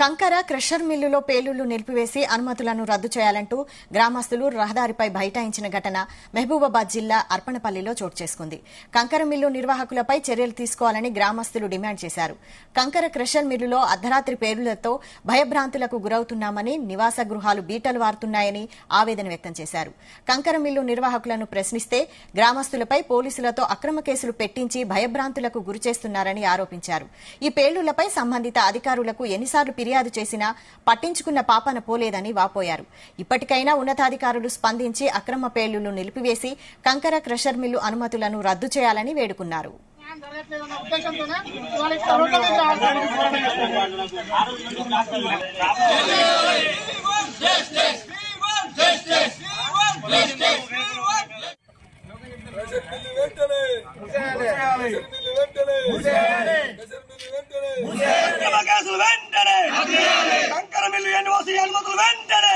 కంకర క్రషర్ మిల్లులో పేలుళ్లు నిలిపివేసి అనుమతులను రద్దు చేయాలంటూ గ్రామస్తులు రహదారిపై బైఠాయించిన ఘటన మహబూబాబాద్ జిల్లా అర్పణపల్లిలో చోటు చేసుకుంది. కంకర మిల్లు నిర్వాహకులపై చర్యలు తీసుకోవాలని గ్రామస్తులు డిమాండ్ చేశారు. కంకర క్రషర్ మిల్లులో అర్ధరాత్రి పేలుళ్లతో భయభ్రాంతులకు గురవుతున్నామని, నివాస గృహాలు బీటలు వారుతున్నాయని ఆవేదన వ్యక్తం చేశారు. కంకర మిల్లు నిర్వాహకులను ప్రశ్నిస్తే గ్రామస్తులపై పోలీసులతో అక్రమ కేసులు పెట్టించి భయభ్రాంతులకు గురిచేస్తున్నారని ఆరోపించారు. ఈ పేలుళ్లపై సంబంధిత అధికారులకు ఎన్నిసార్లు ఫిర్యాదు చేసినా పట్టించుకున్న పాపన పోలేదని వాపోయారు. ఇప్పటికైనా ఉన్నతాధికారులు స్పందించి అక్రమ పేలుళ్లు నిలిపివేసి కంకర క్రషర్ మిల్లు అనుమతులను రద్దు చేయాలని వేడుకున్నారు. కంకర మిల్లు ఎన్ఓసి అనుమతులు వెంటనే